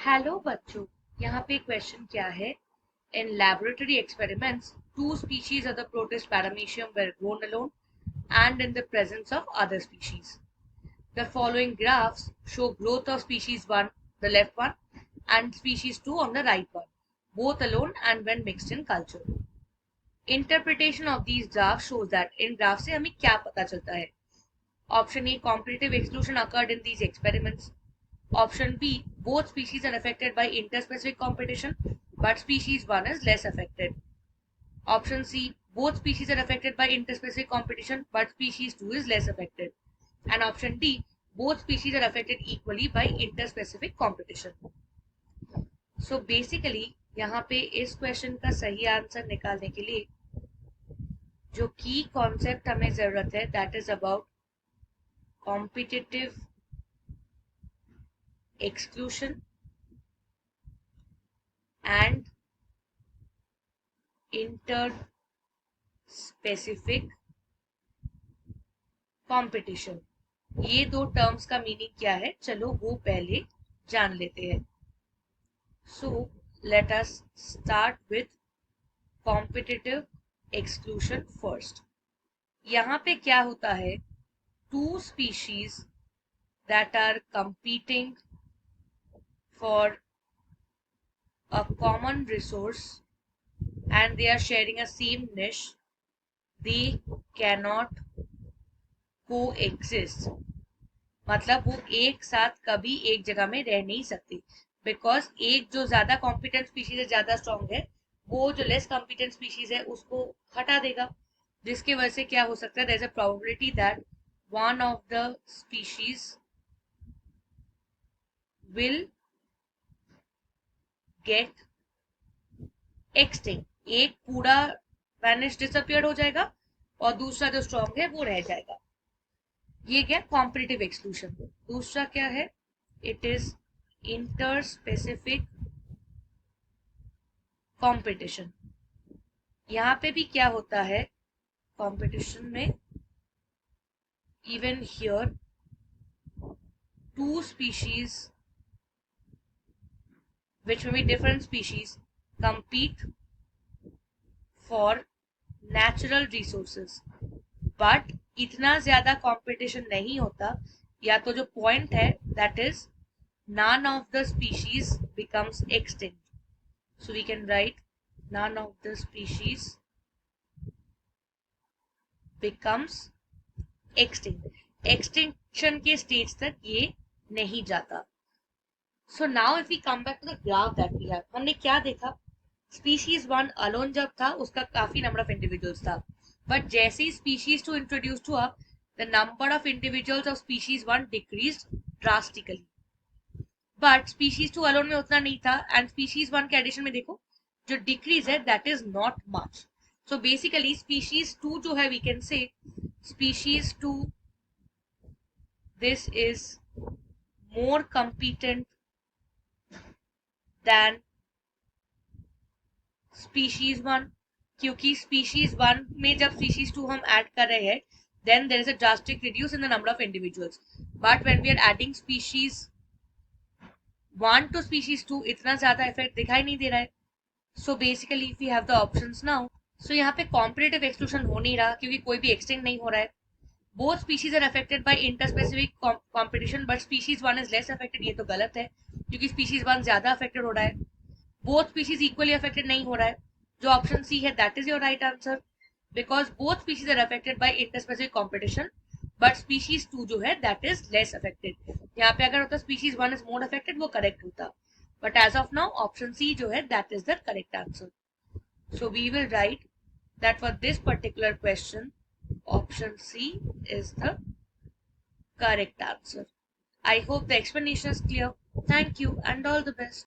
Hello बच्चों, यहाँ पे क्वेश्चन क्या है? In laboratory experiments, two species of the protist paramecium were grown alone and in the presence of other species. The following graphs show growth of species 1, the left one, and species 2 on the right one, both alone and when mixed in culture. Interpretation of these graphs shows that in graph से हमें क्या पता चलता है? Option A, competitive exclusion occurred in these experiments. Option B, both species are affected by interspecific competition, but species 1 is less affected. Option C, both species are affected by interspecific competition, but species 2 is less affected. And option D, both species are affected equally by interspecific competition. So basically यहाँ पे इस question का सही answer निकालने के लिए जो की कॉन्सेप्ट हमें जरूरत है, that is about competitive exclusion and interspecific competition. ये दो टर्म्स का मीनिंग क्या है, चलो वो पहले जान लेते हैं. So let us start with competitive exclusion first. यहाँ पे क्या होता है, two species that are competing for a common resource and they are sharing a same niche, they cannot coexist. मतलब वो एक साथ कभी एक जगह में रह नहीं सकती, बिकॉज एक जो ज्यादा कॉम्पिटेंट स्पीशीज है, ज्यादा स्ट्रॉन्ग है, वो जो लेस कॉम्पिटेंट स्पीशीज है उसको हटा देगा, जिसकी वजह से क्या हो सकता है, there is a probability that one of the species will get extinct. एक पूरा वैनिश डिसअपियर हो जाएगा और दूसरा जो स्ट्रॉन्ग है वो रह जाएगा. ये क्या कॉम्पिटिटिव एक्सक्लूशन. दूसरा क्या है, इट इज इंटरस्पेसिफिक कंपटीशन. यहाँ पे भी क्या होता है कंपटीशन में, even here two species which may be different species compete for natural resources, but इतना ज्यादा कंपटीशन नहीं होता, या तो जो पॉइंट है that is none of the species becomes extinct. So we can write none of the species becomes extinct. Extinction के stage तक ये नहीं जाता. So now if we come back to the graph that we have, हमने क्या देखा, species 1 alone जब था उसका काफी number of individuals था, but जैसे ही species 2 introduced हुआ, the number of individuals of species 1 decreased drastically. But species 2 alone में उतना नहीं था, and species 1 के addition में देखो जो decrease है that is not much. So basically species 2 जो है, we can say species 2, this is more competent than species 1, क्योंकि species 1 में जब species 2 हम add कर रहे हैं, then there is a drastic reduce in the number of individuals. But when we are adding species 1 to species 2, इतना ज्यादा effect दिखाई नहीं दे रहा है. So basically if we have the options now, so यहाँ पे competitive exclusion हो नहीं रहा क्योंकि कोई भी extinct नहीं हो रहा है. Both species are affected by interspecific competition, but species 1 is less affected. ये तो गलत है क्योंकि species 1 ज्यादा affected हो रहा है. Both species equally affected नहीं हो रहा है. जो ऑप्शन सी है that is your right answer, because both species are affected by interspecific competition, but species 2 जो है दैट इज लेस अफेक्टेड. यहाँ पे अगर होता स्पीशीज 1 इज मोर अफेक्टेड, वो करेक्ट होता, but as of now option C जो है that is the correct answer. So we will write that for this particular question option C is the correct answer. I hope the explanation is clear. Thank you and all the best.